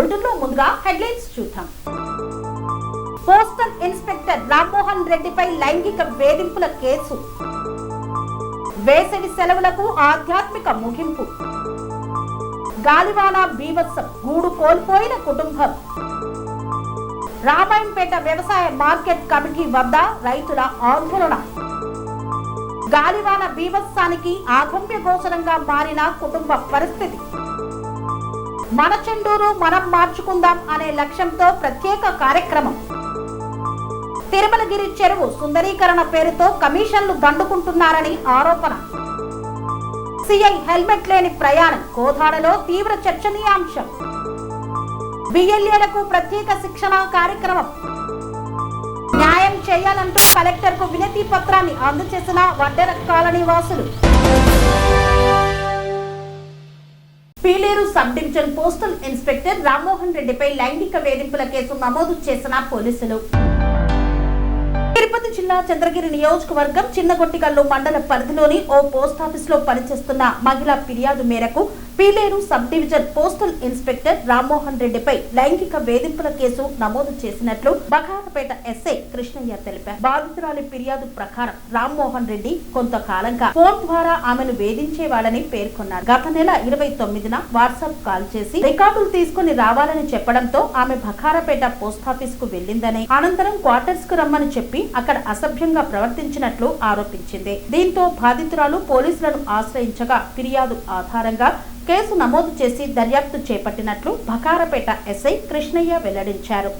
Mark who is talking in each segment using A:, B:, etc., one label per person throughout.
A: బులెటిన్లో ముందుగా హెడ్లైన్స్ చూద్దాం. పోస్టల్ ఇన్స్పెక్టర్ రామ్మోహన్ రెడ్డిపై లైంగిక వేధింపుల కేసు. వేసవి సెలవులకు ఆధ్యాత్మిక ముగింపు. గాలివాన బీభత్సం, గూడు కోల్పోయిన కుటుంబం. రామాయంపేట వ్యవసాయ మార్కెట్ కమిటీ వద్ద రైతుల ఆందోళన. గాలివాన బీభత్సానికి ఆగమ్య గోచరంగా మారిన కుటుంబ పరిస్థితి. మన చెండూరు మనం మార్చుకుందాం అనే లక్ష్యంతో ప్రత్యేక కార్యక్రమం. తిరుమలగిరి చెరువు సుందరీకరణ పేరుతో కమిషన్లు దండుకుంటున్నారని ఆరోపణ. సిఐ హెల్మెట్ లేని ప్రయాణం, కోదాడలో తీవ్ర చర్చనీయాంశం. బిఎల్ఏలకు ప్రత్యేక శిక్షణ కార్యక్రమం. న్యాయం చేయాలంటూ కలెక్టర్ కు వినతి పత్రాన్ని అందజేసిన వడ్డెర కాలనీ వాసులు. Peeleru sub division postal inspector Rammohan రెడ్డిపై లైంగిక వేధింపుల కేసు నమోదు చేసిన పోలీసులు. తిరుపతి జిల్లా చంద్రగిరి నియోజకవర్గం చిన్నగొట్టిగల్లు మండల పరిధిలోని ఓ పోస్టాఫీస్ లో పనిచేస్తున్న మహిళా ఫిర్యాదు మేరకు Peeleru sub division postal inspector Rammohan రెడ్డిపై లైంగిక వేధింపుల కేసు నమోదు చేసినట్లు బకారపేట ఎస్ఐ కృష్ణయ్య తెలిపారు. బాధితురాలి ఫిర్యాదు ప్రకారం రామ్మోహన్ రెడ్డి కొంతకాలంగా ఫోన్ ద్వారా ఆమెను వేధించేవాడని పేర్కొన్నారు. గత నెల 29న వాట్సాప్ కాల్ చేసి రికార్డులు తీసుకుని రావాలని చెప్పడంతో ఆమె బకారపేట పోస్టాఫీస్ కు వెళ్లిందని, అనంతరం క్వార్టర్స్ కు రమ్మని చెప్పి అక్కడ అసభ్యంగా ప్రవర్తించినట్లు ఆరోపించింది. దీంతో బాధితురాలు పోలీసులను ఆశ్రయించగా ఫిర్యాదు ఆధారంగా కేసు నమోదు చేసి దర్యాప్తు చేపట్టినట్లు బకారపేట ఎస్ఐ కృష్ణయ్య వెల్లడించారు.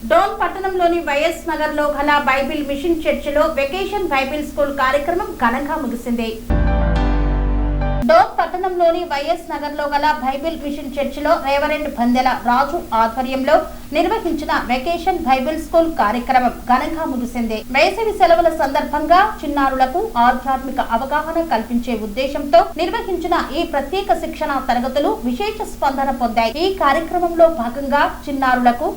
A: డోన్ పట్టణంలోని వైఎస్ నగర్ లో గల బైబిల్ మిషన్ చర్చిలో వెకేషన్ బైబిల్ స్కూల్ కార్యక్రమం ఘనంగా ముగిసింది. డోన్ పట్టణంలోని వైఎస్ నగర్ లో గల బైబిల్ మిషన్ చర్చిలో రేవరెండ్ బందెల రాజు ఆధ్వర్యంలో నిర్వహించిన వెకేషన్ బైబిల్ స్కూల్ కార్యక్రమం ఘనంగా ముగిసింది. వేసవి సెలవుల సందర్భంగా చిన్నారులకు ఆధ్యాత్మిక అవగాహన కల్పించే ఉద్దేశంతో నిర్వహించిన ఈ ప్రత్యేక శిక్షణ తరగతులు విశేష స్పందన పొందాయి. ఈ కార్యక్రమంలో భాగంగా చిన్నారులకు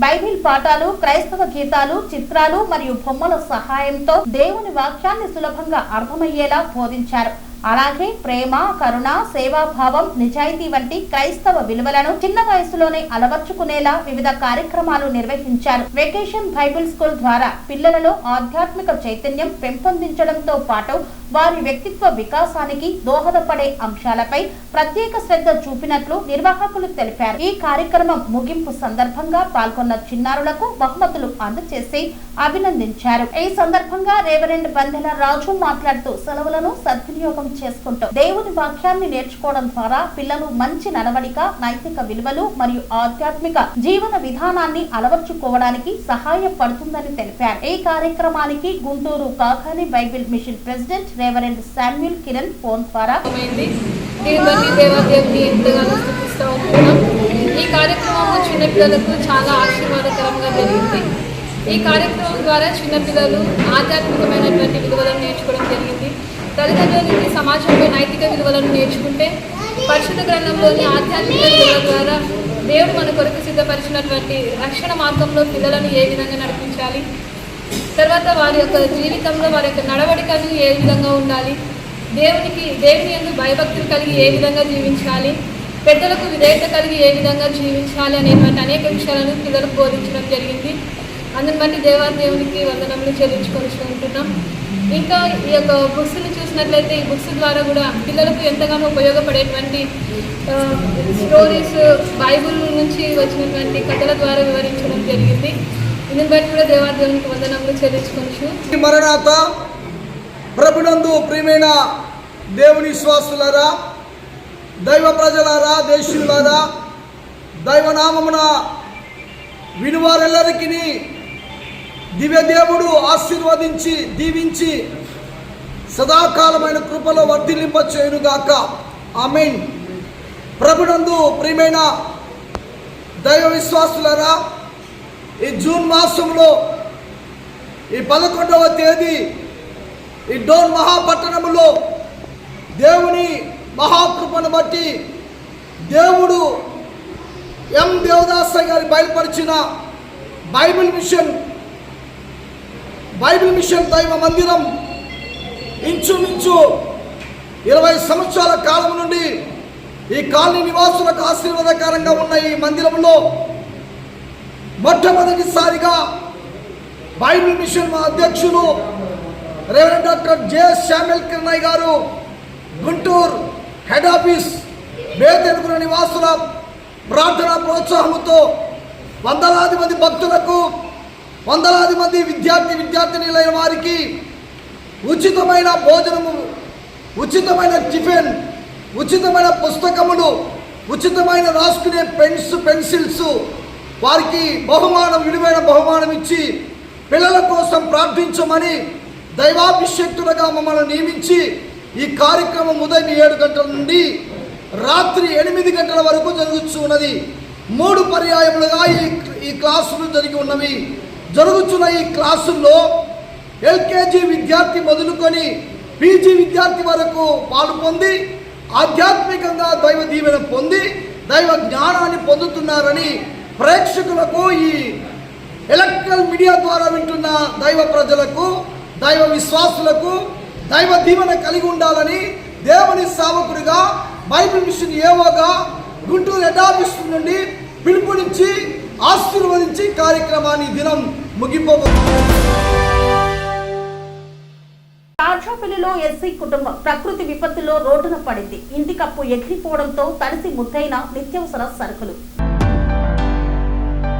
A: బైబిల్ పాఠాలు, క్రైస్తవ గీతాలు, చిత్రాలు మరియు బొమ్మల సహాయంతో దేవుని వాక్యాన్ని సులభంగా అర్థమయ్యేలా బోధించారు. అలాగే ప్రేమ, కరుణ, సేవాభావం, నిజాయితీ వంటి క్రైస్తవ విలువలను చిన్న వయసులోనే అలవర్చుకునేలా వివిధ కార్యక్రమాలు నిర్వహించారు. వెకేషన్ బైబిల్ స్కూల్ ద్వారా పిల్లలలో ఆధ్యాత్మిక చైతన్యం పెంపొందించడంతో పాటు వారి వ్యక్తిత్వ వికాసానికి దోహదపడే అంశాలపై ప్రత్యేక శ్రద్ధ చూపినట్లు నిర్వాహకులు తెలిపారు. ఈ కార్యక్రమం ముగింపు సందర్భంగా పాల్గొన్న చిన్నారులకు బహుమతులు అందజేసి అభినందించారు. ఈ సందర్భంగా రేవరెండ్ బందెల రాజు మాట్లాడుతూ సెలవులను సద్వినియోగం చేసుకుంటూ దేవుని వాక్యాన్ని నేర్చుకోవడం ద్వారా పిల్లలు మంచి నడవడిక, నైతిక విలువలు మరియు ఆధ్యాత్మిక జీవన విధానాన్ని అలవర్చుకోవడానికి సహాయపడుతుందని తెలిపారు. ఈ కార్యక్రమానికి Guntur Kakani Bible mission president reverend Samuel Kiran phone ద్వారా
B: ఈ కార్యక్రమం చిన్నపిల్లలకు చాలా ఆశీర్వాదకరంగా జరిగింది. ఈ కార్యక్రమం ద్వారా చిన్నపిల్లలు ఆధ్యాత్మికమైనటువంటి విలువలను నేర్చుకోవడం జరిగింది. తల్లిదండ్రులకి సమాజంలో నైతిక విలువలను నేర్చుకుంటే పరిశుద్ధ గ్రంథంలోని ఆధ్యాత్మిక విలువల ద్వారా దేవుడు మన కొరకు సిద్ధపరిచినటువంటి రక్షణ మార్గంలో పిల్లలను ఏ విధంగా నడిపించాలి, తర్వాత వారి యొక్క జీవితంలో వారి యొక్క నడవడికలు ఏ విధంగా ఉండాలి, దేవుని యందు భయభక్తులు కలిగి ఏ విధంగా జీవించాలి, పెద్దలకు విధేయత కలిగి ఏ విధంగా జీవించాలి అనేటువంటి అనేక విషయాలను పిల్లలకు బోధించడం జరిగింది. అందుని బట్టి దేవునికి వందనములు చెల్లించుకుంటున్నాం. ఇంకా ఈ యొక్క బుక్స్ని చూసినట్లయితే ఈ బుక్స్ ద్వారా కూడా పిల్లలకు ఎంతగానో ఉపయోగపడేటువంటి స్టోరీస్, బైబుల్ నుంచి వచ్చినటువంటి కథల ద్వారా వివరించడం జరిగింది. దీన్ని బట్టి కూడా దేవునికి వందనములు చెల్లించుకోవచ్చు.
C: మరణాత ప్రభునందు ప్రియమైన దేవుని విశ్వాసులారా, దైవ ప్రజలారా, దేశీయులారా, దైవనామమున వినువారెల్లరికీ దివ్యదేవుడు ఆశీర్వదించి దీవించి సదాకాలమైన కృపలో వర్ధిల్లింపచేయునుగాక. ఆమేన్. ప్రభునందు ప్రియమైన దైవ విశ్వాసులారా, ఈ జూన్ మాసంలో ఈ 11వ తేదీ ఈ డోన్ మహాపట్టణంలో దేవుని మహాకృపను బట్టి దేవుడు ఎం దేవదాస గారి బయలుపరిచిన బైబిల్ మిషన్ దైవ మందిరం ఇంచుమించు 20 సంవత్సరాల కాలం నుండి ఈ కాలనీ నివాసులకు ఆశీర్వాదకరంగా ఉన్న ఈ మందిరంలో మొట్టమొదటిసారిగా బైబిల్ మిషన్ మా అధ్యక్షులు రెవరెండ్ డాక్టర్ జె శామ్యుల్ కిరణయ్ గారు గుంటూరు హెడ్ ఆఫీస్ బేతెనుగుల నివాసుల ప్రార్థనా ప్రోత్సాహంతో వందలాది మంది భక్తులకు, వందలాది మంది విద్యార్థినిలైన వారికి ఉచితమైన భోజనము, ఉచితమైన టిఫిన్, ఉచితమైన పుస్తకములు, ఉచితమైన రాసుకునే పెన్సిల్స్ వారికి విలువైన బహుమానం ఇచ్చి పిల్లల కోసం ప్రార్థించమని దైవాభిషేక్తులుగా మమ్మల్ని నియమించి ఈ కార్యక్రమం ఉదయం 7 గంటల నుండి రాత్రి 8 గంటల వరకు జరుగుతున్నది. 3 పర్యాయములుగా ఈ క్లాసులు జరుగుతున్న ఈ క్లాసుల్లో ఎల్కేజీ విద్యార్థి మొదలుకొని పీజీ విద్యార్థి వరకు పాలు పొంది ఆధ్యాత్మికంగా దైవ దీవెన పొంది దైవ జ్ఞానాన్ని పొందుతున్నారని ప్రేక్షకులకు, ఈ ఎలక్ట్రికల్ మీడియా ద్వారా వింటున్న దైవ ప్రజలకు, దైవ విశ్వాసులకు దైవ దీవెన కలిగి ఉండాలని దేవుని సేవకుడిగా బైబిల్ మిషన్ ఏవోగా గుంటూరు హెడ్ ఆఫీస్ నుండి పిలుపునిచ్చి ఆశీర్వదించి కార్యక్రమాన్ని దినం ముగిపోతుంది.
A: కాట్రాపల్లిలో ఎస్సీ కుటుంబం ప్రకృతి విపత్తులో రోడ్డున పడింది. ఇంటి కప్పు ఎగిరిపోవడంతో తడిసి ముద్దైన నిత్యావసర సరుకులు.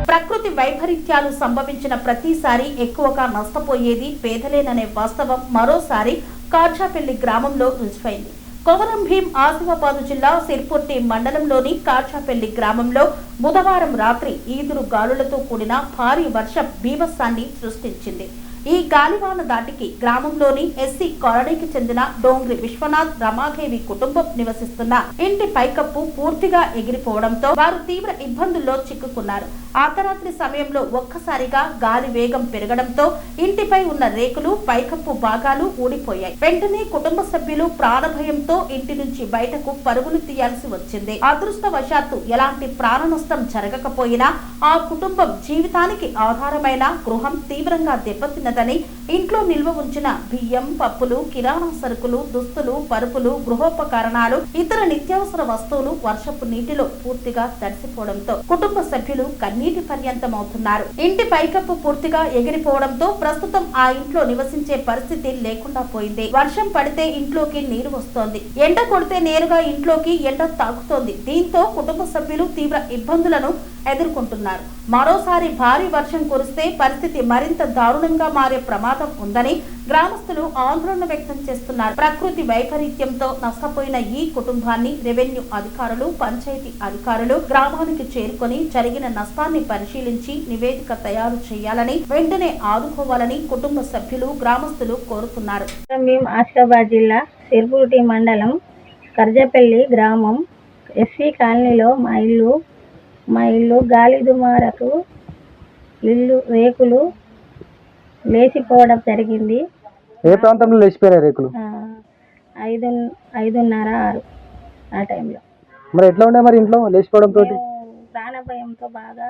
A: ప్రకృతి వైపరీత్యాలు సంభవించిన ప్రతిసారి ఎక్కువగా నష్టపోయేది పేదలేననే వాస్తవం మరోసారి కాట్రాపల్లి గ్రామంలో రుజువైంది. కొమరం భీం ఆసిఫాబాద్ జిల్లా సిర్పుర్తి మండలంలోని కాట్రాపల్లి గ్రామంలో బుధవారం రాత్రి ఈదురు గాలులతో కూడిన భారీ వర్షం బీభత్సాన్ని సృష్టించింది. ఈ గాలివాన దాటికి గ్రామంలోని ఎస్సీ కాలనీకి చెందిన డోంగ్రి విశ్వనాథ్ రమాదేవి కుటుంబం నివసిస్తున్న ఇంటి పైకప్పు పూర్తిగా ఎగిరిపోవడంతో వారు తీవ్ర ఇబ్బందుల్లో చిక్కుకున్నారు. అర్ధరాత్రి సమయంలో ఒక్కసారిగా గాలి వేగం పెరగడంతో ఇంటిపై ఉన్న రేకులు, పైకప్పు భాగాలు ఊడిపోయాయి. వెంటనే కుటుంబ సభ్యులు ప్రాణభయంతో ఇంటి నుంచి బయటకు పరుగులు తీయాల్సి వచ్చింది. అదృష్టవశాత్తు ఎలాంటి ప్రాణ నష్టం జరగకపోయినా ఆ కుటుంబం జీవితానికి ఆధారమైన గృహం తీవ్రంగా దెబ్బతిన్నదని, ఇంట్లో నిల్వ ఉంచిన బియ్యం, పప్పులు, కిరాణా సరుకులు, దుస్తులు, పరుపులు, గృహోపకరణాలు, ఇతర నిత్యావసర వస్తువులు వర్షపు నీటిలో పూర్తిగా తడిసిపోవడంతో కుటుంబ సభ్యులు కన్నీటి పర్యంతమవుతున్నారు. ఇంటి పైకప్పు పూర్తిగా ఎగిరిపోవడంతో ప్రస్తుతం ఆ ఇంట్లో నివసించే పరిస్థితి లేకుండా పోయింది. వర్షం పడితే ఇంట్లోకి నీరు వస్తోంది, ఎండ కొడితే నేరుగా ఇంట్లోకి ఎండ తాకుతోంది. దీంతో కుటుంబ సభ్యులు తీవ్ర ఇబ్బందులను ఎదుర్కొంటున్నారు. మరోసారి భారీ వర్షం కురిస్తే పరిస్థితి మరింత దారుణంగా మారే ప్రమాదం ఉందని గ్రామస్తులు ఆందోళన వ్యక్తం చేస్తున్నారు. ప్రకృతి వైపరీత్యంతో నష్టపోయిన ఈ కుటుంబాన్ని రెవెన్యూ అధికారులు, పంచాయతీ అధికారులు గ్రామానికి చేరుకొని జరిగిన నష్టాన్ని పరిశీలించి నివేదిక తయారు చేయాలని, వెంటనే ఆదుకోవాలని కుటుంబ సభ్యులు, గ్రామస్తులు కోరుతున్నారు.
D: ఆసిఫాబాద్ జిల్లా సిర్పుర్తి మండలం కర్జపల్లి గ్రామం ఎస్సీ కాలనీలో మా ఇల్లు గాలి దుమారకు రేకులు లేచిపోవడం జరిగింది.
E: ఏ ప్రాంతంలో లేచిపోయారు రేకులు?
D: 5:30, 6 ఆ టైంలో.
E: మరి ఎట్లా ఉండే మరి ఇంట్లో లేచిపోవడంతో?
D: ప్రాణ భయంతో బాగా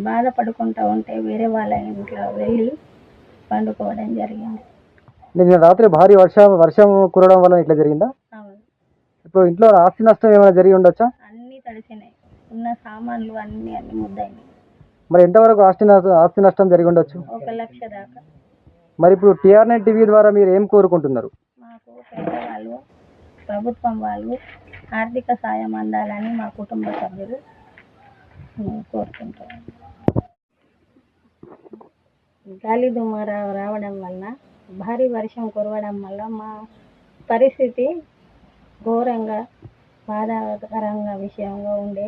D: బాధపడుకుంటూ ఉంటే వేరే వాళ్ళ ఇంట్లో వెళ్ళి పండుకోవడం జరిగింది.
E: నిన్న రాత్రి భారీ వర్షం కురవడం వల్ల ఇట్లా జరిగిందా?
D: అవును.
E: ఇప్పుడు ఇంట్లో ఆస్తి నష్టం ఏమైనా జరిగి ఉండొచ్చా?
D: అన్నీ తడిసినాయి, ఉన్న సామాన్లు అన్ని ముద్దయినాయి.
E: మరి ఎంతవరకు ఆస్తి నష్టం జరిగి ఉండొచ్చు?
D: 1 లక్ష దాకా.
E: మరి ఇప్పుడు టిఆర్‌నెట్ టీవీ ద్వారా మీరు ఏం కోరుకుంటున్నారు?
D: మాకు పేదవాళ్ళు, ప్రభుత్వం వాళ్ళు ఆర్థిక సాయం అందాలని మా కుటుంబ సభ్యులు కోరుకుంటారు. గాలి దుమార రావడం వలన, భారీ వర్షం కురవడం వల్ల మా పరిస్థితి ఘోరంగా బాధాకరంగా విషయంగా ఉండే.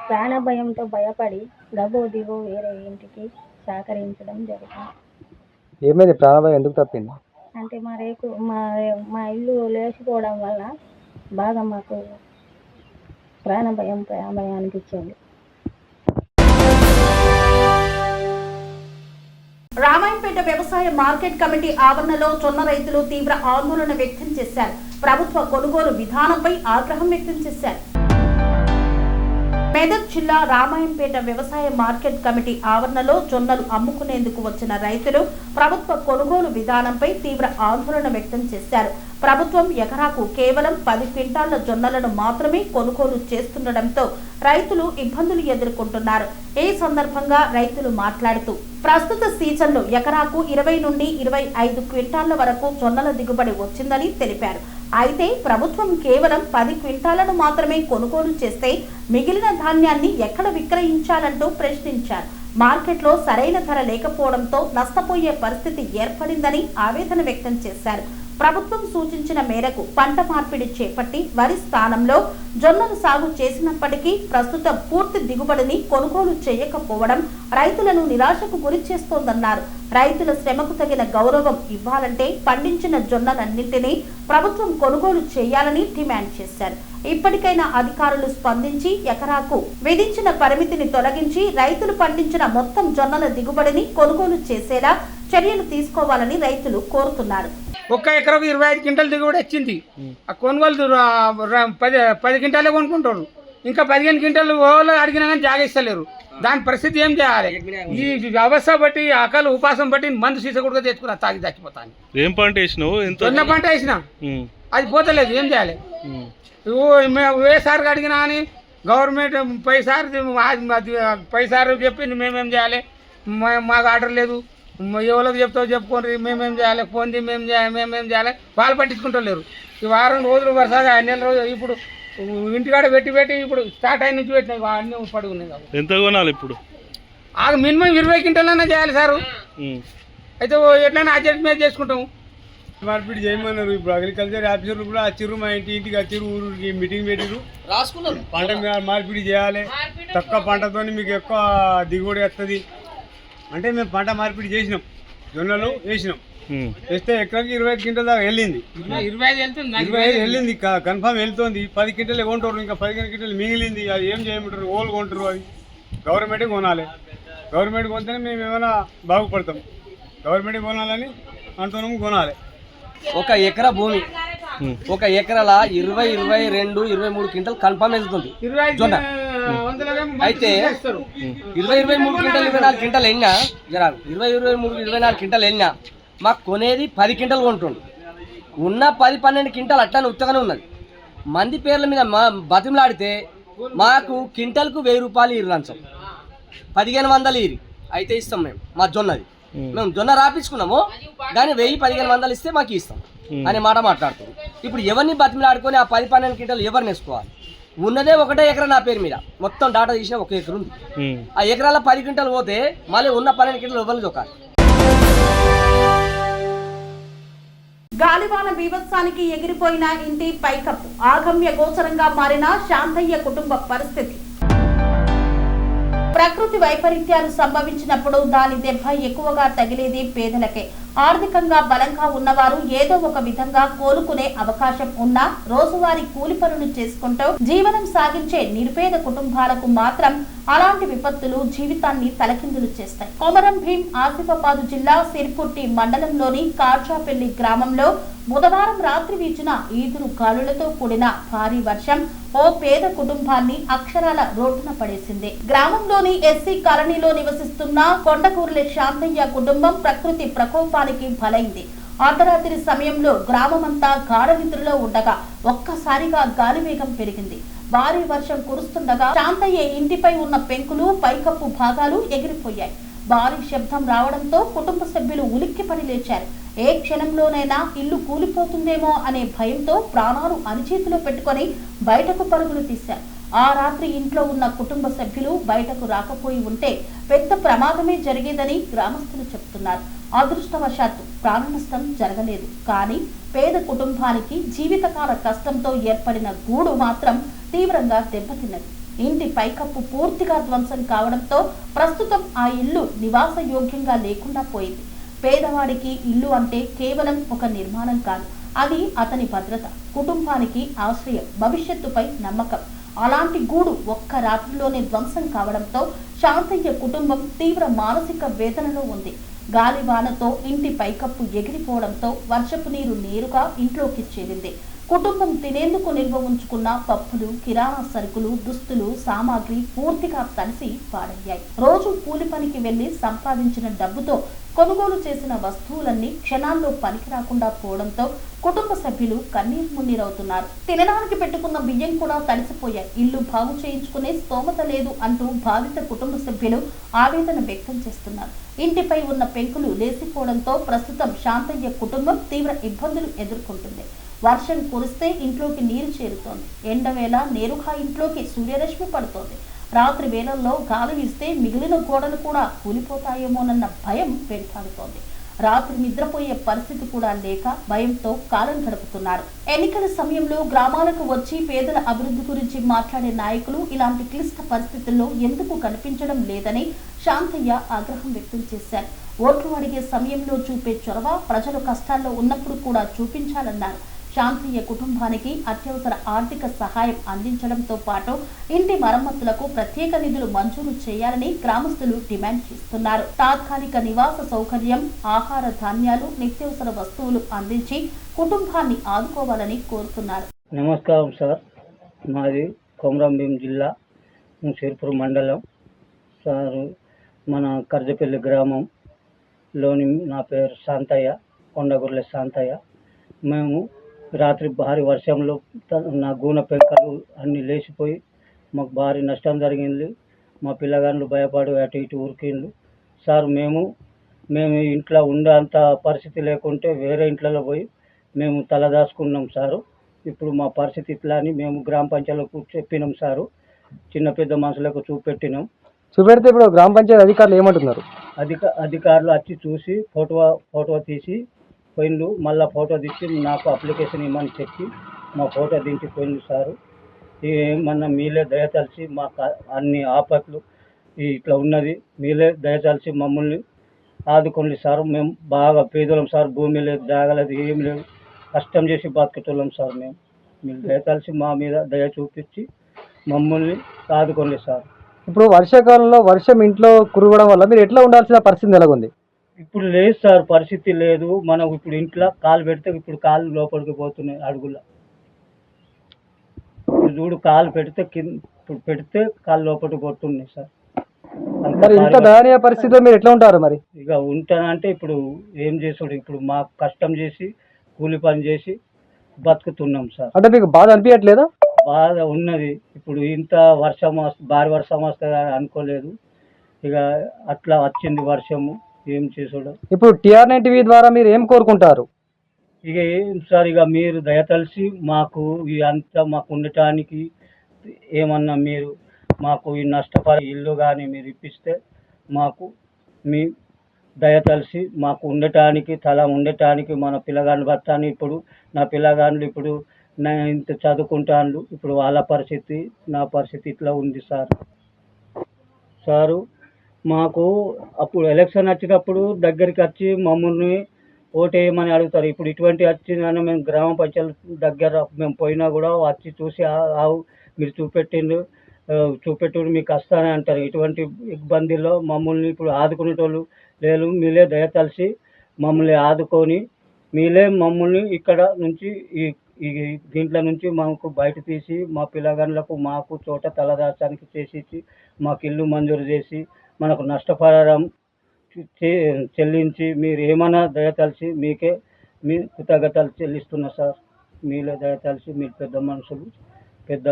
D: ప్రాణభయంతో భయపడి గబో దిగో వేరే ఇంటికి సహకరించడం జరుగుతుంది.
E: ఏమైంది? ప్రాణభయం ఎందుకు తప్పింది?
D: అంటే మా ఇల్లు లేచిపోవడం వల్ల బాగా మాకు ప్రాణభయం అనిపించింది.
A: రామాయంపేట వ్యవసాయ మార్కెట్ కమిటీ ఆవరణలో జొన్న రైతులు తీవ్ర ఆందోళన వ్యక్తం చేశారు. ప్రభుత్వ కొనుగోలు విధానంపై ఆగ్రహం వ్యక్తం చేశారు. మెదక్ జిల్లా రామాయంపేట వ్యవసాయ మార్కెట్ కమిటీ ఆవరణలో జొన్నలు అమ్ముకునేందుకు వచ్చిన రైతులు ప్రభుత్వ కొనుగోలు విధానంపై తీవ్ర ఆందోళన వ్యక్తం చేశారు. ప్రభుత్వం ఎకరాకు కేవలం 10 క్వింటాళ్ల జొన్నలను మాత్రమే కొనుగోలు చేస్తుండటంతో రైతులు ఇబ్బందులు ఎదుర్కొంటున్నారు. ఈ సందర్భంగా రైతులు మాట్లాడుతూ ప్రస్తుత సీజన్లో ఎకరాకు 20 నుండి 25 క్వింటాళ్ల వరకు జొన్నల దిగుబడి వచ్చిందని తెలిపారు. అయితే ప్రభుత్వం కేవలం 10 క్వింటాళ్లను మాత్రమే కొనుగోలు చేస్తే మిగిలిన ధాన్యాన్ని ఎక్కడ విక్రయించాలంటూ ప్రశ్నించారు. మార్కెట్లో సరైన ధర లేకపోవడంతో నష్టపోయే పరిస్థితి ఏర్పడిందని ఆవేదన వ్యక్తం చేశారు. ప్రభుత్వం సూచించిన మేరకు పంట మార్పిడి చేపట్టి వరి స్థానంలో జొన్నలు సాగు చేసినప్పటికీ ప్రస్తుతం పూర్తి దిగుబడిని కొనుగోలు చేయకపోవడం రైతులను నిరాశకు గురి చేస్తోందన్నారు. రైతుల శ్రమకు తగిన గౌరవం ఇవ్వాలంటే పండించిన జొన్నలన్నింటినీ ప్రభుత్వం కొనుగోలు చేయాలని డిమాండ్ చేశారు. ఇప్పటికైనా అధికారులు స్పందించి ఎకరాకు విధించిన పరిమితిని తొలగించి రైతులు పండించిన మొత్తం జొన్నల దిగుబడిని కొనుగోలు చేసేలా చర్యలు తీసుకోవాలని రైతులు కోరుతున్నారు.
F: ఒక్క ఎకరకు 25 క్వింటాల దిగుబడి వచ్చింది. ఆ కొనుగోలు 10 క్వింటాలే కొనుక్కుంటారు. ఇంకా 15 క్వింటాలు ఓళ్ళు అడిగినా కానీ జాగిస్తలేరు. దాని పరిస్థితి ఏం చేయాలి? ఈ వ్యవస్థ బట్టి ఆకలి ఉపాసం బట్టి మందు సీస కూడా తెచ్చుకున్నా తాగి చచ్చిపోతాను.
G: ఏం పంట వేసినావు?
F: జొన్న పంట వేసినా అది పోతలేదు. ఏం చేయాలి? వేసారికి అడిగినా అని గవర్నమెంట్ పైసారు చెప్పింది మేమేం చేయాలి? మాకు ఆర్డర్ లేదు. ఎవరికి చెప్తావు చెప్పుకోండి, మేమేం చేయాలి? ఫోన్ది మేమేం చేయాలి? వాళ్ళు పట్టించుకుంటలేరు. ఈ వారం రోజులు వరుసగా నెల రోజులు ఇప్పుడు ఇంటికాడ పెట్టి ఇప్పుడు స్టార్ట్ అయిన నుంచి పెట్టినాయి అన్నీ పడుకున్నాయి.
G: ఎంత కొనాలి ఇప్పుడు?
F: మినిమం 20 క్వింటాలైనా చేయాలి సారు. అయితే ఎట్లయినా అడ్జస్ట్మెంట్ చేసుకుంటాము.
H: మార్పిడి చేయమన్నారు. ఇప్పుడు అగ్రికల్చర్ ఆఫీసర్లు కూడా వచ్చిర్రు, మా ఇంటికి వచ్చిర్రు, ఊరికి మీటింగ్ పెట్టిర్రు. పంట మార్పిడి చేయాలి, తక్కువ పంటతో మీకు ఎక్కువ దిగుబడి వస్తుంది అంటే మేము పంట మార్పిడి చేసినాం. జొన్నలు వేసినాం. వేస్తే ఎకరాకి 25 క్వింటల్ దాకా వెళ్ళింది. 25 వెళ్ళింది, కన్ఫామ్ వెళ్తుంది. 10 క్వింటల్ కొంటారు, ఇంకా 15 క్వింటల్ మిగిలింది. అది ఏం చేయమంటారు? ఓళ్ళు కొంటారు. అది గవర్నమెంటే కొనాలి. గవర్నమెంట్ కొంటేనే మేము ఏమైనా బాగుపడతాం. గవర్నమెంట్ కొనాలని అంటున్నాము, కొనాలి.
I: ఒక ఎకరా భూమి ఒక ఎకరాల 20, 22, 23 క్వింటల్ కన్ఫామ్ వెళ్తుంది జొన్న. అయితే 20, 23 క్వింటల్ 24 క్వింటల్ వెళ్ళినా 20, 23, 24 క్వింటల్ వెళ్ళినా మాకు కొనేది 10 క్వింటల్ కొంటుండు. ఉన్న 10, 12 క్వింటల్ అట్లానే ఉత్తగానే ఉన్నది. మంది పేర్ల మీద బతిమలాడితే మాకు క్వింటల్కు 1000 రూపాయలు ఇరు లంచం, 1500 ఇరి అయితే ఇస్తాం మేము. మా జొన్నది మేము జొన్న రాపించుకున్నాము కానీ 1000, 1500 ఇస్తే మాకు ఇస్తాం అనే మాట మాట్లాడుతారు. ఇప్పుడు ఎవరిని బతిమలాడుకొని ఆ 10, 12 క్వింటల్ ఎవరిని వేసుకోవాలి? ఉన్నదే ఒకటే ఎకరా నా పేరు మీద, మొత్తం డాటా తీసిన ఒక ఎకరు ఉంది. ఆ ఎకరాల 10 క్వింటల్ పోతే మళ్ళీ ఉన్న 12 క్వింటల్ ఎవరిని దొక్కాలి?
A: గాలివాన బీభత్సానికి ఎగిరిపోయిన ఇంటి పైకప్పు, ఆగమ్య గోచరంగా మారిన శాంతయ్య కుటుంబ పరిస్థితి. ప్రకృతి వైపరీత్యాలు సంభవించినప్పుడు దాని దెబ్బ ఎక్కువగా తగిలేది పేదలకే. ఆర్థికంగా బలంగా ఉన్నవారు ఏదో ఒక విధంగా కోలుకునే అవకాశం ఉన్నా రోజువారీ కూలి పనులు చేసుకుంటూ జీవనం సాగించే నిరుపేద కుటుంబాలకు మాత్రం అలాంటి విపత్తులు జీవితాన్ని తలకిందులు చేస్తాయి. కొమరం భీం ఆసిఫాబాద్ జిల్లా సిర్పుట్టి మండలంలోని కార్జాపల్లి గ్రామంలో బుధవారం రాత్రి వీచిన ఈదురు గాలులతో కూడిన భారీ వర్షం ఓ పేద కుటుంబాన్ని అక్షరాల రోడ్డున పడేసింది. గ్రామంలోని ఎస్సీ కాలనీలో నివసిస్తున్న కొండకూర్లె శాంతయ్య కుటుంబం ప్రకృతి ప్రకోపానికి బలైంది. అర్ధరాత్రి సమయంలో గ్రామమంతా గాఢ నిద్రలో ఉండగా ఒక్కసారిగా గాలివేగం పెరిగింది. భారీ వర్షం కురుస్తుండగా శాంతయ్య ఇంటిపై ఉన్న పెంకులు, పైకప్పు భాగాలు ఎగిరిపోయాయి. భారీ శబ్దం రావడంతో కుటుంబ సభ్యులు ఉలిక్కిపడి లేచారు. ఏ క్షణంలోనైనా ఇల్లు కూలిపోతుందేమో అనే భయంతో ప్రాణాలు అరిచేతిలో పెట్టుకొని బయటకు పరుగులు తీశారు. ఆ రాత్రి ఇంట్లో ఉన్న కుటుంబ సభ్యులు బయటకు రాకపోయి ఉంటే పెద్ద ప్రమాదమే జరిగేదని గ్రామస్తులు చెబుతున్నారు. అదృష్టవశాత్తు ప్రాణ నష్టం జరగలేదు. కానీ పేద కుటుంబానికి జీవితకాల కష్టంతో ఏర్పడిన గూడు మాత్రం తీవ్రంగా దెబ్బతిన్నది. ఇంటి పైకప్పు పూర్తిగా ధ్వంసం కావడంతో ప్రస్తుతం ఆ ఇల్లు నివాస యోగ్యంగా లేకుండా పోయింది. పేదవాడికి ఇల్లు అంటే కేవలం ఒక నిర్మాణం కాదు, అది అతని భద్రత, కుటుంబానికి ఆశ్రయం, భవిష్యత్తుపై నమ్మకం. అలాంటి గూడు ఒక్క రాత్రిలోనే ధ్వంసం కావడంతో శాంతయ్య కుటుంబం తీవ్ర మానసిక వేదనలో ఉంది. గాలివానతో ఇంటి పైకప్పు ఎగిరిపోవడంతో వర్షపు నీరు నేరుగా ఇంట్లోకి చేరింది. కుటుంబం తినేందుకు నిల్వ ఉంచుకున్న పప్పులు, కిరాణా సరుకులు, దుస్తులు, సామాగ్రి పూర్తిగా తడిసి పాడయ్యాయి. రోజు కూలి పనికి వెళ్లి సంపాదించిన డబ్బుతో కొనుగోలు చేసిన వస్తువులన్నీ క్షణాల్లో పనికి రాకుండా పోవడంతో కుటుంబ సభ్యులు కన్నీరు మున్నీరవుతున్నారు. తినడానికి పెట్టుకున్న బియ్యం కూడా తడిసిపోయాయి. ఇల్లు బాగు చేయించుకునే స్తోమత లేదు అంటూ బాధిత కుటుంబ సభ్యులు ఆవేదన వ్యక్తం చేస్తున్నారు. ఇంటిపై ఉన్న పెంకులు లేసిపోవడంతో ప్రస్తుతం శాంతయ్య కుటుంబం తీవ్ర ఇబ్బందులు ఎదుర్కొంటుంది. వర్షం కురిస్తే ఇంట్లోకి నీరు చేరుతోంది. ఎండవేళ నేరుగా ఇంట్లోకి సూర్యరశ్మి పడుతోంది. రాత్రి వేళల్లో గాలి వీస్తే మిగిలిన గోడలు కూడా కూలిపోతాయేమోనన్న భయం వెంటాడుతోంది. రాత్రి నిద్రపోయే పరిస్థితి కూడా లేక భయంతో కాలం గడుపుతున్నారు. ఎన్నికల సమయంలో గ్రామాలకు వచ్చి పేదల అభివృద్ధి గురించి మాట్లాడే నాయకులు ఇలాంటి క్లిష్ట పరిస్థితుల్లో ఎందుకు కనిపించడం లేదని శాంతయ్య ఆగ్రహం వ్యక్తం చేశారు. ఓట్లు అడిగే సమయంలో చూపే చొరవ ప్రజలు కష్టాల్లో ఉన్నప్పుడు కూడా చూపించాలన్నారు. శాంతయ్య కుటుంబానికి అత్యవసర ఆర్థిక సహాయం అందించడంతో పాటు ఇంటి మరమ్మతులకు ప్రత్యేక నిధులు మంజూరు చేయాలని గ్రామస్తులు డిమాండ్ చేస్తున్నారు. తాత్కాలిక నివాస సౌకర్యం, ఆహార ధాన్యాలు, నిత్యావసర వస్తువులు అందించి కుటుంబాన్ని ఆదుకోవాలని కోరుతున్నారు.
J: నమస్కారం సార్, మాది కొమరంభీం జిల్లా సిర్పూర్ మండలం సార్. మన కర్జపల్లి గ్రామంలోని నా పేరు శాంతయ్య, కొండగుర్ల శాంతయ్య. మేము రాత్రి భారీ వర్షంలో నా గూన పెంకలు అన్నీ లేచిపోయి మాకు భారీ నష్టం జరిగింది. మా పిల్లగాళ్ళు భయపడి అటు ఇటు ఉరికిండ్రు సార్. మేము ఇంట్లో ఉండేంత పరిస్థితి లేకుంటే వేరే ఇంట్లలో పోయి మేము తలదాచుకున్నాం సారు. ఇప్పుడు మా పరిస్థితి ఇట్లా అని మేము గ్రామ పంచాయతీలకు చెప్పినాం సారు. చిన్న పెద్ద మనుషులకు
E: చూపెడితే ఇప్పుడు గ్రామ పంచాయతీ అధికారులు ఏమంటున్నారు?
J: అధికారులు వచ్చి చూసి ఫోటో తీసి పోయిండు. మళ్ళీ ఫోటో తీసి నాకు అప్లికేషన్ ఇవ్వమని చెప్పి మా ఫోటో దించి పోయిండు సారు. ఏమన్నా మీలే దయతలిచి మాకు అన్ని ఆపట్లు ఇట్లా ఉన్నది, మీలే దయతలిచి మమ్మల్ని ఆదుకోండి సార్. మేము బాగా పేదలం సార్, భూమి లేదు, జాగలేదు, ఏం లేదు, కష్టం చేసి బతుకుతున్నాం సార్. మీరు దయతలిచి మా మీద దయ చూపించి మమ్మల్ని ఆదుకోండి సార్.
E: ఇప్పుడు వర్షాకాలంలో వర్షం ఇంట్లో కురవడం వల్ల మీరు ఎట్లా ఉండాల్సిన పరిస్థితి ఎలాగుంది?
J: ఇప్పుడు లేదు సార్, పరిస్థితి లేదు. మనం ఇప్పుడు ఇంట్లో కాలు పెడితే ఇప్పుడు కాళ్ళు లోపలికి పోతున్నాయి అడుగుల. చూడు, కాలు పెడితే ఇప్పుడు పెడితే కాళ్ళు లోపలికి పోతున్నాయి సార్.
E: ఇంత దయనీయ పరిస్థితిలో మీరు ఎట్లా ఉంటారు మరి?
J: ఇక ఉంటానంటే ఇప్పుడు ఏం చేసాడు, ఇప్పుడు మాకు కష్టం చేసి కూలి పని చేసి బతుకుతున్నాం సార్.
E: అంటే మీకు బాధ అనిపించట్లేదా?
J: బాధ ఉన్నది. ఇప్పుడు ఇంత భారీ వర్షం వస్తుంది అనుకోలేదు. ఇక అట్లా వచ్చింది వర్షము, ఏం చేసాడు.
E: ఇప్పుడు TR9 TV ద్వారా మీరు ఏం కోరుకుంటారు?
J: ఇక ఏం సార్, ఇక మీరు దయతలిసి మాకు అంతా మాకు ఉండటానికి ఏమన్నా మీరు మాకు ఈ నష్టపరి ఇల్లు కానీ మీరు ఇప్పిస్తే మాకు మీ దయతలిసి మాకు ఉండటానికి ఉండటానికి మన పిల్లగాళ్ళు బతాన్ని. ఇప్పుడు నా పిల్లగాళ్ళు ఇప్పుడు ఇంత చదువుకుంటాను. ఇప్పుడు వాళ్ళ పరిస్థితి నా పరిస్థితి ఇట్లా ఉంది సారు. మాకు అప్పుడు ఎలక్షన్ వచ్చినప్పుడు దగ్గరికి వచ్చి మమ్మల్ని ఓటేయమని అడుగుతారు. ఇప్పుడు ఇటువంటి వచ్చిందని మేము గ్రామ పంచాయతీ దగ్గర మేము పోయినా కూడా వచ్చి చూసి మీరు చూపెట్టు మీకు వస్తానే అంటారు. ఇటువంటి ఇబ్బందుల్లో మమ్మల్ని ఇప్పుడు ఆదుకునేటోళ్ళు లేదు. మీలే దయతలిసి మమ్మల్ని ఆదుకొని మీలే మమ్మల్ని ఇక్కడ నుంచి ఈ దీంట్లో నుంచి మాకు బయట తీసి మా పిల్లగాళ్ళకు మాకు చోట తలదాచానికి చేసి మాకు ఇల్లు మంజూరు చేసి మనకు నష్టపరిహారం చెల్లించి మీరు ఏమైనా దయతలిసి మీకే మీ కృతజ్ఞతలు చెల్లిస్తున్నా సార్. మీలే దయతలిసి మీరు పెద్ద మనుషులు, పెద్ద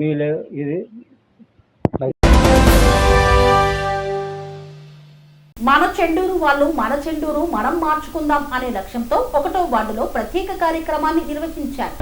J: మీలే ఇది.
A: మన చెండూరు వాళ్ళు మన చెండూరు మనం మార్చుకుందాం అనే లక్ష్యంతో 1వ వార్డులో ప్రత్యేక కార్యక్రమాన్ని నిర్వహించారు.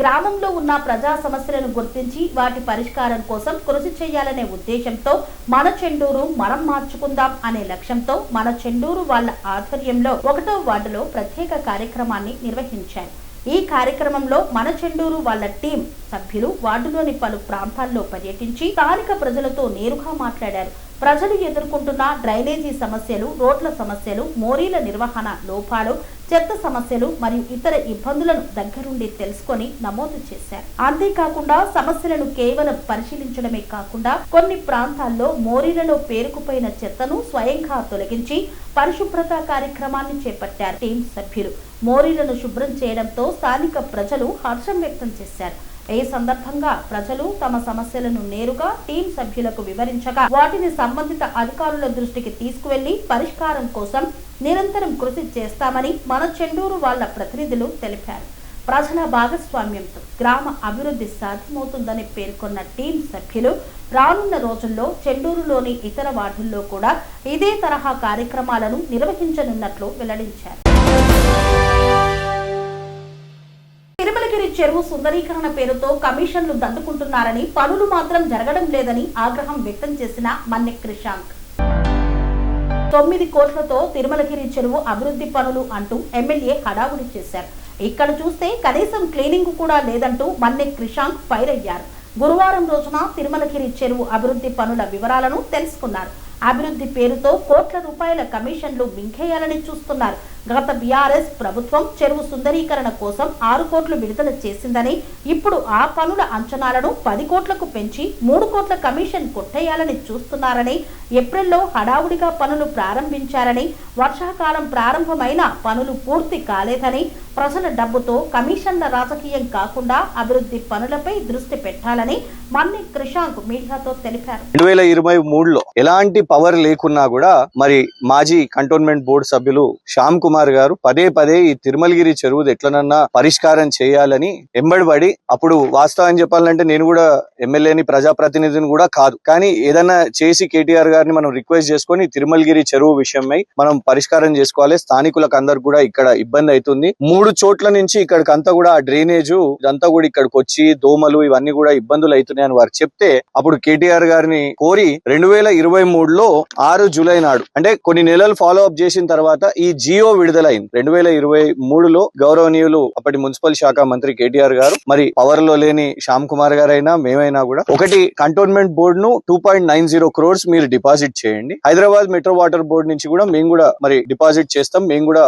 A: గ్రామంలో ఉన్న ప్రజా సమస్యలను గుర్తించి వాటి పరిష్కారం కోసం కృషి చేయాలనే ఉద్దేశంతో మన చెండూరు మనం మార్చుకుందాం అనే లక్ష్యంతో మన చెండూరు వాళ్ళ ఆధ్వర్యంలో 1వ వార్డులో ప్రత్యేక కార్యక్రమాన్ని నిర్వహించారు. ఈ కార్యక్రమంలో మన చెండూరు వాళ్ళ టీం సభ్యులు వార్డులోని పలు ప్రాంతాల్లో పర్యటించి స్థానిక ప్రజలతో నేరుగా మాట్లాడారు. ప్రజలు ఎదుర్కొంటున్న డ్రైనేజీ సమస్యలు, రోడ్ల సమస్యలు, మోరీల నిర్వహణ లోపాలు, చెత్త సమస్యలు మరియు ఇతర ఇబ్బందులను దగ్గరుండి తెలుసుకొని నమోదు చేశారు. అంతేకాకుండా సమస్యలను కేవలం పరిశీలించడమే కాకుండా కొన్ని ప్రాంతాల్లో మోరీలలో పేరుకుపోయిన చెత్తను స్వయంగా తొలగించి పరిశుభ్రత కార్యక్రమాన్ని చేపట్టారు టీం సభ్యులు. మోరీలను శుభ్రం చేయడంతో స్థానిక ప్రజలు హర్షం వ్యక్తం చేశారు. ఈ సందర్భంగా ప్రజలు తమ సమస్యలను నేరుగా టీం సభ్యులకు వివరించగా వాటిని సంబంధిత అధికారుల దృష్టికి తీసుకువెళ్లి పరిష్కారం కోసం నిరంతరం కృషి చేస్తామని మన చెండూరు వాళ్ళ ప్రతినిధులు తెలిపారు. ప్రజల భాగస్వామ్యంతో గ్రామ అభివృద్ధి సాధ్యమవుతుందని పేర్కొన్న టీం సభ్యులు రానున్న రోజుల్లో చెండూరులోని ఇతర వార్డుల్లో కూడా ఇదే తరహా కార్యక్రమాలను నిర్వహించనున్నట్లు వెల్లడించారు. తిరుమలగిరి చెరువు సుందరీకరణ పేరుతో కమిషన్లు దండుకుంటున్నారని, పనులు మాత్రం జరగడం లేదని ఆగ్రహం వ్యక్తం చేసిన మన్నె క్రిషాంక్. 9 కోట్లతో తిరుమలగిరి చెరువు అభివృద్ధి పనులు అంటూ ఎమ్మెల్యే హడావుడి చేశారు. ఇక్కడ చూస్తే కనీసం క్లీనింగ్ కూడా లేదంటూ మన్నె క్రిషాంక్ ఫైర్ అయ్యారు. గురువారం రోజున తిరుమలగిరి చెరువు అభివృద్ధి పనుల వివరాలను తెలుసుకున్నారు. అభివృద్ధి పేరుతో కోట్ల రూపాయల కమిషన్లు మింగేయాలని చూస్తున్నారు. గత బీఆర్ఎస్ ప్రభుత్వం చెరువు సుందరీకరణ కోసం 6 కోట్లు విడుదల చేసిందని, ఇప్పుడు ఆ పనుల అంచనాలను 10 కోట్లకు పెంచి 3 కోట్ల కమిషన్ కొట్టేయాలని చూస్తున్నారని, ఏప్రిల్లో హడావుడిగా పనులు ప్రారంభించారని, వర్షాకాలం ప్రారంభమైన పనులు పూర్తి కాలేదని, ప్రజల డబ్బుతో కమిషన్ల రాజకీయం కాకుండా అభివృద్ధి పనులపై దృష్టి పెట్టాలని మన్నె క్రిషాంక్ మీడియాతో తెలిపారు.
K: 2023లో ఎలాంటి పవర్ లేకున్నా కూడా మరి మాజీ కంటోన్మెంట్ బోర్డు సభ్యులు శ్యామ్ కుమార్ గారు పదే ఈ తిరుమలగిరి చెరువు ఎట్లనన్నా పరిష్కారం చేయాలని ఎంబడిపడి, అప్పుడు వాస్తవం చెప్పాలంటే నేను కూడా ఎమ్మెల్యేని ప్రజాప్రతినిధిని కూడా కాదు, కానీ ఏదైనా చేసి కేటీఆర్ గారిని మనం రిక్వెస్ట్ చేసుకొని తిరుమలగిరి చెరువు విషయమై మనం పరిష్కారం చేసుకోవాలి. స్థానికులకు అందరు కూడా ఇక్కడ ఇబ్బంది అవుతుంది. 3 చోట్ల నుంచి ఇక్కడికంతా కూడా ఆ డ్రైనేజ్ ఇదంతా కూడా ఇక్కడికి వచ్చి దోమలు ఇవన్నీ కూడా ఇబ్బందులు అవుతున్నాయని వారు చెప్తే, అప్పుడు కేటీఆర్ గారిని కోరి 2023లో 6 జూలై నాడు, అంటే కొన్ని నెలలు ఫాలో అప్ చేసిన తర్వాత ఈ జియో విడుదలైంది. 2023లో గౌరవనీయులు అప్పటి మున్సిపల్ శాఖ మంత్రి కేటీఆర్ గారు, మరి పవర్ లో లేని శ్యామ్ కుమార్ గారైనా మేమైనా కూడా ఒకటి కంటోన్మెంట్ బోర్డు ను 2.90 crores మీరు డిపాజిట్ చేయండి. హైదరాబాద్ మెట్రో వాటర్ బోర్డు నుంచి కూడా మేము కూడా మరి డిపాజిట్ చేస్తాం, మేము కూడా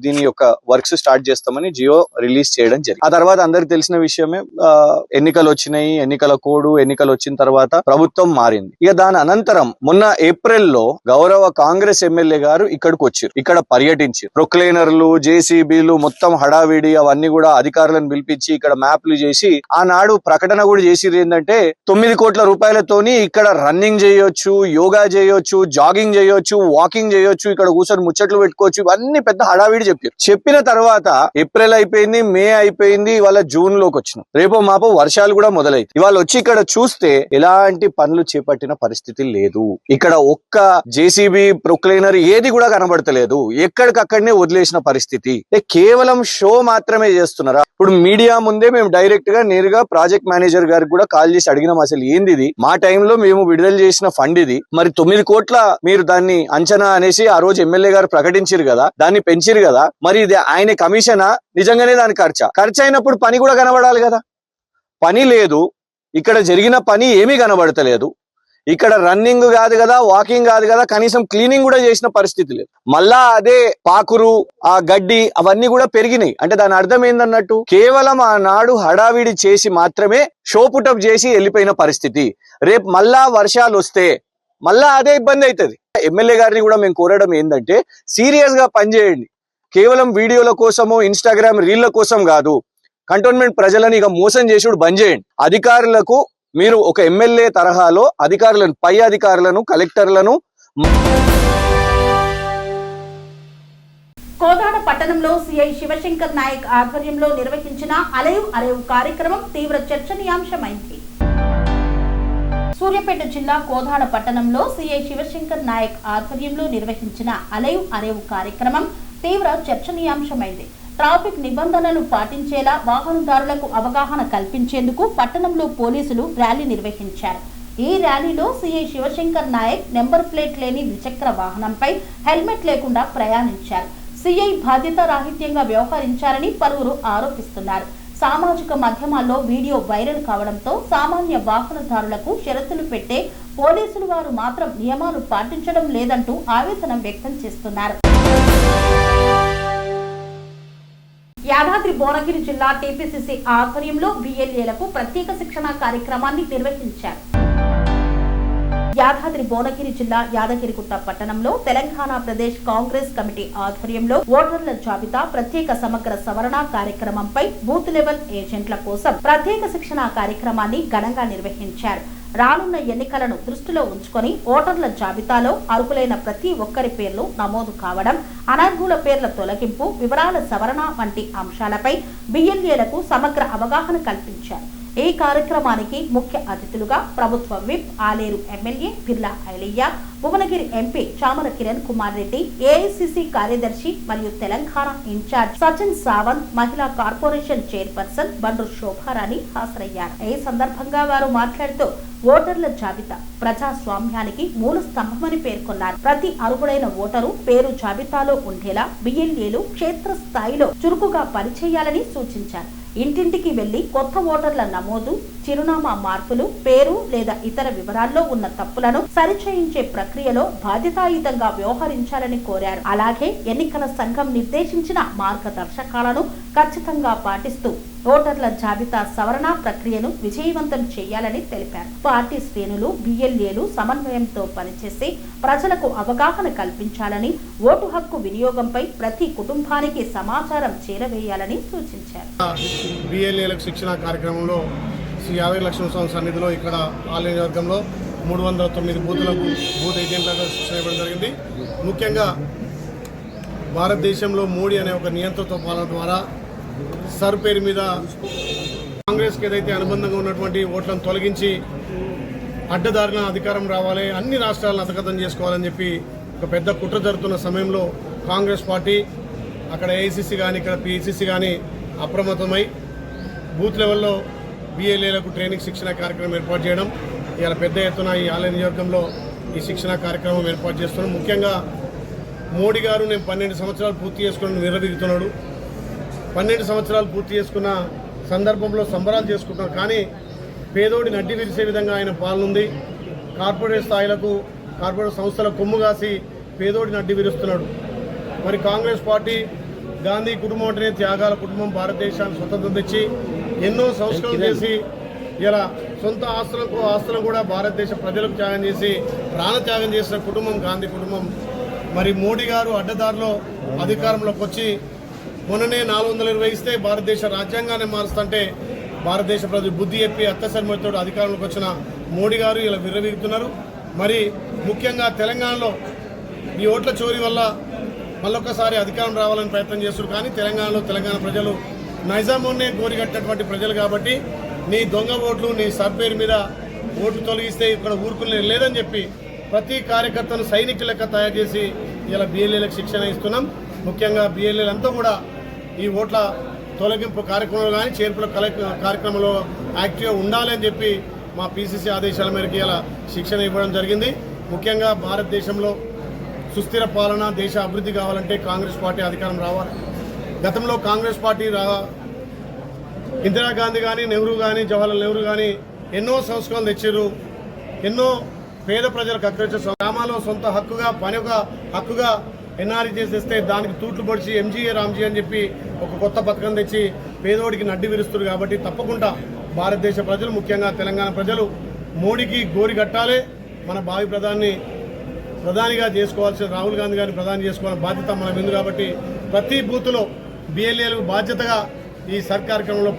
K: దీని యొక్క వర్క్స్ స్టార్ట్ చేస్తామని జియో రిలీజ్ చేయడం జరిగింది. ఆ తర్వాత అందరికి తెలిసిన విషయమే, ఎన్నికలు వచ్చినాయి, ఎన్నికల కోడ్ ఎన్నికలు వచ్చిన తర్వాత ప్రభుత్వం మారింది. ఇక దాని అనంతరం మొన్న ఏప్రిల్లో గౌరవ కాంగ్రెస్ ఎమ్మెల్యే గారు ఇక్కడికి వచ్చారు, ఇక్కడ పర్యటించారు. ప్రొక్లైనర్లు, జేసీబీలు మొత్తం హడావిడి అవన్నీ కూడా అధికారులను పిలిపించి ఇక్కడ మ్యాప్లు చేసి ఆనాడు ప్రకటన కూడా చేసిరు. ఏంటంటే 9 కోట్ల రూపాయలతోని ఇక్కడ రన్నింగ్ చేయొచ్చు, యోగా చేయొచ్చు, జాగింగ్ చేయొచ్చు, వాకింగ్ చేయొచ్చు, ఇక్కడ కూర్చొని ముచ్చట్లు పెట్టుకోవచ్చు, ఇవన్నీ పెద్ద హడావిడి చెప్పారు. చెప్పిన తర్వాత ఏప్రిల్ అయిపోయింది, మే అయిపోయింది, ఇవాళ జూన్ లోకి వచ్చినాం. రేపో మాపో వర్షాలు కూడా మొదలైంది. ఇవాళ వచ్చి ఇక్కడ చూస్తే ఎలాంటి పనులు చేపట్టిన పరిస్థితి లేదు. ఇక్కడ ఒక్క జేసీబీ, ప్రొక్లైనర్ ఏది కూడా కనబడతలేదు. ఎక్కడికక్కడనే వదిలేసిన పరిస్థితి. కేవలం షో మాత్రమే చేస్తున్నారా? ఇప్పుడు మీడియా ముందే మేము డైరెక్ట్ గా నేరుగా ప్రాజెక్ట్ మేనేజర్ గారికి కూడా కాల్ చేసి అడిగినాం, అసలు ఏంది ఇది, మా టైంలో మేము విడుదల చేసిన ఫండ్ ఇది, మరి 9 కోట్ల మీరు దాన్ని అంచనా అనేసి ఆ రోజు ఎమ్మెల్యే గారు ప్రకటించారు కదా, దాన్ని పెంచారు కదా, మరి ఇది ఆయన కమిషనా నిజంగానే దాని ఖర్చు అయినప్పుడు పని కూడా కనబడాలి కదా. పని లేదు, ఇక్కడ జరిగిన పని ఏమీ కనబడతలేదు. ఇక్కడ రన్నింగ్ కాదు కదా, వాకింగ్ కాదు కదా, కనీసం క్లీనింగ్ కూడా చేసిన పరిస్థితి లేదు. మళ్ళా అదే పాకురు, ఆ గడ్డి అవన్నీ కూడా పెరిగినాయి. అంటే దాని అర్థం ఏందన్నట్టు, కేవలం ఆనాడు హడావిడి చేసి మాత్రమే షో పుటప్ చేసి వెళ్ళిపోయిన పరిస్థితి. రేపు మళ్ళా వర్షాలు వస్తే మళ్ళా అదే ఇబ్బంది అవుతుంది. ఎమ్మెల్యే గారిని కూడా మేము కోరడం ఏంటంటే, సీరియస్ గా పనిచేయండి. కేవలం వీడియోల కోసమో ఇన్స్టాగ్రామ్ రీళ్ల కోసం కాదు. కంటోన్మెంట్ ప్రజలను ఇక మోసం చేసుడు బంద్ చేయండి. అధికారులకు మీరు ఒక ఎమ్మెల్యే తరహాలో అధికారులను, పై అధికారులను, కలెక్టర్లను.
A: కోదాడ పట్టణంలో సిఐ శివశంకర్ నాయక్ ఆధ్వర్యంలో నిర్వహించిన అలైవ్ అరేవ్ కార్యక్రమం తీవ్ర చర్చనీయాంశమైంది. సూర్యాపేట జిల్లా కోదాడ పట్టణంలో సిఐ శివశంకర్ నాయక్ ఆధ్వర్యంలో నిర్వహించిన అలైవ్ అరేవ్ కార్యక్రమం తీవ్ర చర్చనీయాంశమైంది. ట్రాఫిక్ నిబంధనలు పాటించేలా వాహనదారులకు అవగాహన కల్పించేందుకు పట్టణంలో పోలీసులు ర్యాలీ నిర్వహించారు. ఈ ర్యాలీలో CI Shivashankar Nayak number plate లేని ద్విచక్ర వాహనంపై హెల్మెట్ లేకుండా ప్రయాణించారు. సిఐ బాధ్యత రాహిత్యంగా వ్యవహరించారని పలువురు ఆరోపిస్తున్నారు. సామాజిక మాధ్యమాల్లో వీడియో వైరల్ కావడంతో సామాన్య వాహనదారులకు షరతులు పెట్టే పోలీసులు వారు మాత్రం నియమాలు పాటించడం లేదంటూ ఆవేదన వ్యక్తం చేస్తున్నారు. యాదాద్రి భువనగిరి జిల్లా టీపీసీసీ ఆధ్వర్యంలో బిఎల్ఏలకు ప్రత్యేక శిక్షణ కార్యక్రమాన్ని నిర్వహించారు. యాదాద్రి భువనగిరి జిల్లా యాదగిరిగుట్ట పట్టణంలో తెలంగాణ ప్రదేశ్ కాంగ్రెస్ కమిటీ ఆధ్వర్యంలో ఓటర్ల జాబితా ప్రత్యేక సమగ్ర సవరణ కార్యక్రమంపై బూత్ లెవెల్ ఏజెంట్ల కోసం ప్రత్యేక శిక్షణ కార్యక్రమాన్ని ఘనంగా నిర్వహించారు. రానున్న ఎన్నికలను దృష్టిలో ఉంచుకొని ఓటర్ల జాబితాలో అర్హులైన ప్రతి ఒక్కరి పేర్లు నమోదు కావడం, అనర్హుల పేర్ల తొలగింపు, వివరాల సవరణ వంటి అంశాలపై బిఎల్ఏలకు సమగ్ర అవగాహన కల్పించారు. ఈ కార్యక్రమానికి ముఖ్య అతిథులుగా ప్రభుత్వ whip, Aler MLA Birla Ailaiah, Bhuvanagiri MP Chamala Kiran Kumar Reddy, AICC కార్యదర్శి మరియు తెలంగాణ ఇన్ఛార్జ్ సచిన్ సావంత్, మహిళా కార్పొరేషన్ చైర్పర్సన్ బండ్రు శోభారాణి హాజరయ్యారు. ఈ సందర్భంగా వారు మాట్లాడుతూ ఓటర్ల జాబితా ప్రజాస్వామ్యానికి మూల స్తంభమని పేర్కొన్నారు. ప్రతి అర్హుడైన ఓటరు పేరు జాబితాలో ఉండేలా బిఎల్ఏలు క్షేత్రస్థాయిలో చురుకుగా పనిచేయాలని సూచించారు. ఇంటింటికి వెళ్లి కొత్త ఓటర్ల నమోదు, చిరునామా మార్పులు, పేరు లేదా ఇతర వివరాల్లో ఉన్న తప్పులను సరిచేయించే ప్రక్రియలో బాధ్యతాయుతంగా వ్యవహరించాలని కోరారు. అలాగే ఎన్నికల సంఘం నిర్దేశించిన మార్గదర్శకాలను ఖచ్చితంగా పాటిస్తూ ఓటర్ల జాబితా సవరణ ప్రక్రియను విజయవంతం చేయాలని తెలిపారు. పార్టీ శ్రేణులు, బిఎల్ఏలు సమన్వయంతో పనిచేసి ప్రజలకు అవగాహన కల్పించాలని, ఓటు హక్కు వినియోగంపై ప్రతి కుటుంబానికి సమాచారం చేరవేయాలని సూచించారు.
H: బిఎల్ఏలకు శిక్షణ కార్యక్రమంలో శ్రీ యాదగిరి లక్ష్మణ స్వామి సన్నిధిలో ఇక్కడ ఆలయ వర్గంలో 309 బూతులకు బూత్ ఏజెంట్లుగా శిక్షణ ఇవ్వడం జరిగింది. ముఖ్యంగా భారతదేశంలో మోడీ అనే ఒక నియంత్రిత పాలన ద్వారా సర్ పేరు మీద కాంగ్రెస్కి ఏదైతే అనుబంధంగా ఉన్నటువంటి ఓట్లను తొలగించి అడ్డదారిన అధికారం రావాలి, అన్ని రాష్ట్రాలను హస్తగతం చేసుకోవాలని చెప్పి ఒక పెద్ద కుట్ర జరుగుతున్న సమయంలో కాంగ్రెస్ పార్టీ అక్కడ ఏఐసిసి కానీ ఇక్కడ పిఐసిసి కానీ అప్రమత్తమై బూత్ లెవెల్లో బిఎల్ఏలకు ట్రైనింగ్ శిక్షణ కార్యక్రమం ఏర్పాటు చేయడం, ఇలా పెద్ద ఎత్తున ఈ ఆలయ నియోజకంలో ఈ శిక్షణ కార్యక్రమం ఏర్పాటు చేస్తున్నాం. ముఖ్యంగా మోడీ గారు నేను 12 సంవత్సరాలు పూర్తి చేసుకుని విర్రవీగుతున్నాడు. 12 సంవత్సరాలు పూర్తి చేసుకున్న సందర్భంలో సంబరాలు చేసుకుంటున్నారు. కానీ పేదోడి నడ్డి విరిసే విధంగా ఆయన పాలన ఉంది. కార్పొరేట్ స్థాయిలకు, కార్పొరేట్ సంస్థలకు కొమ్ము కాసి పేదోడి నడ్డి విరుస్తున్నాడు. మరి కాంగ్రెస్ పార్టీ గాంధీ కుటుంబం అంటేనే త్యాగాల కుటుంబం, భారతదేశానికి స్వతంత్రం తెచ్చి ఎన్నో సంస్కరణలు చేసి ఇలా సొంత ఆస్తులను కూడా భారతదేశ ప్రజలకు త్యాగం చేసి ప్రాణత్యాగం చేసిన కుటుంబం గాంధీ కుటుంబం. మరి మోడీ గారు అడ్డదారిలో అధికారంలోకి వచ్చి మొన్ననే 420 ఇస్తే భారతదేశ రాజ్యాంగాన్ని మారుస్తుంటే భారతదేశ ప్రజలు బుద్ధి చెప్పి అత్తసరిమతో అధికారంలోకి వచ్చిన మోడీ గారు ఇలా విర్రవీగుతున్నారు. మరి ముఖ్యంగా తెలంగాణలో ఈ ఓట్ల చోరీ వల్ల మళ్ళొక్కసారి అధికారం రావాలని ప్రయత్నం చేస్తున్నారు. కానీ తెలంగాణలో తెలంగాణ ప్రజలు నైజామునే గోరిగట్టినటువంటి ప్రజలు కాబట్టి నీ దొంగ ఓట్లు, నీ సర్ పేరు మీద ఓట్లు తొలగిస్తే ఇక్కడ ఊరుకునే లేదని చెప్పి ప్రతి కార్యకర్తను సైనికుల లెక్క తయారు చేసి ఇలా బిఎల్ఏలకు శిక్షణ ఇస్తున్నాం. ముఖ్యంగా బిఎల్ఏలంతా కూడా ఈ ఓట్ల తొలగింపు కార్యక్రమంలో కానీ చేర్పుల కార్యక్రమంలో యాక్టివ్గా ఉండాలి అని చెప్పి మా పిసిసి ఆదేశాల మేరకు ఇలా శిక్షణ ఇవ్వడం జరిగింది. ముఖ్యంగా భారతదేశంలో సుస్థిర పాలన, దేశ అభివృద్ధి కావాలంటే కాంగ్రెస్ పార్టీ అధికారం రావాలి. గతంలో కాంగ్రెస్ పార్టీ ఇందిరాగాంధీ కానీ, నెహ్రూ కానీ, జవహర్లాల్ నెహ్రూ కానీ ఎన్నో సంస్కరణలు తెచ్చారు. ఎన్నో పేద ప్రజలకు అక్కడి గ్రామాల్లో సొంత హక్కుగా, పని ఒక హక్కుగా ఎన్ఆర్ఈ చేసేస్తే దానికి తూట్లు పొడిచి ఎంజీఏ రామ్జీ అని చెప్పి ఒక కొత్త పథకం తెచ్చి పేదోడికి నడ్డి విరుస్తారు. కాబట్టి తప్పకుండా భారతదేశ ప్రజలు, ముఖ్యంగా తెలంగాణ ప్రజలు మోడీకి గోరి కట్టాలి. మన భావి ప్రధానిగా చేసుకోవాల్సిన రాహుల్ గాంధీ గారిని ప్రధాని చేసుకోవాలని బాధ్యత మనం ఉంది. కాబట్టి ప్రతి బూత్లో బిఎల్ఏలకు బాధ్యతగా ఈ సర్ కార్యక్రమంలో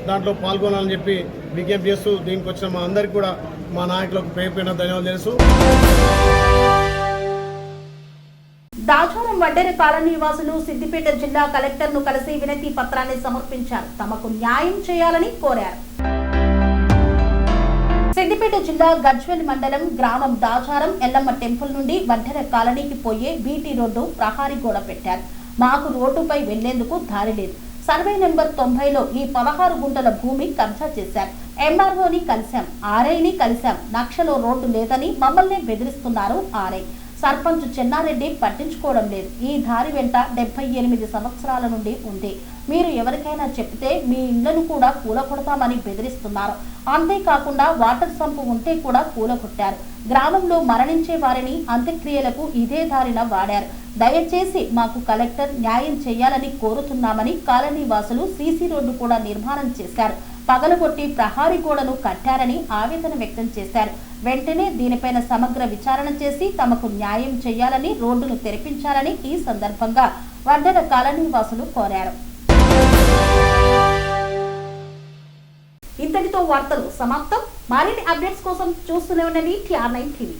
H: దాంట్లో పాల్గొనాలని చెప్పి విజ్ఞప్తి చేస్తూ దీనికి వచ్చిన మా అందరికీ కూడా మా నాయకులకు పేరు ధన్యవాదాలు తెలుసు.
A: దాచారం వడ్డెర కాలనీ నివాసులు సిద్దిపేట జిల్లా కలెక్టర్ ను కలిసి వినతి పత్రాన్ని సమర్పించారు. తమకు న్యాయం చేయాలని కోరారు. సిద్దిపేట జిల్లా గజ్వేల్ మండలం గ్రామం దాచారం ఎల్లమ్మ టెంపుల్ నుండి వడ్డెర కాలనీకి పోయే బీటీ రోడ్డు ప్రహారీ గోడ పెట్టారు. మాకు రోడ్డుపై వెళ్లేందుకు దారి లేదు. సర్వే నెంబర్ 90లో ఈ 16 గుంటల భూమి కబ్జా చేశారు. ఎంఆర్ఓని కలిశాం, ఆర్ఐని కలిశాం. నక్షలో రోడ్డు లేదని మమ్మల్ని బెదిరిస్తున్నారు ఆర్ఐ. సర్పంచ్ చెన్నారెడ్డి పట్టించుకోవడం లేదు. ఈ దారి వెంట 78 సంవత్సరాల నుండి ఉంది. మీరు ఎవరికైనా చెప్తే మీ ఇళ్లను కూడా కూలగొడతామని బెదిరిస్తున్నారు. అంతేకాకుండా వాటర్ సంపు ఉంటే కూడా కూలగొట్టారు. గ్రామంలో మరణించే వారిని అంత్యక్రియలకు ఇదే దారిన వాడారు. దయచేసి మాకు కలెక్టర్ న్యాయం చేయాలని కోరుతున్నామని కాలనీ వాసులు సీసీ రోడ్డు కూడా నిర్మాణం చేశారు. పగలగొట్టి ప్రహారీ గోడను కట్టారని ఆవేదన వ్యక్తం చేశారు. వెంటనే దీనిపైన సమగ్ర విచారణ చేసి తమకు న్యాయం చేయాలని, రోడ్డును తెరిపించాలని ఈ సందర్భంగా వడ్డెర కాలనీ వాసులు కోరారు. ఇంతటితో వార్తలు సమాప్తం. మరిన్ని అప్డేట్స్ కోసం చూస్తూనే ఉండండి TR9 TV.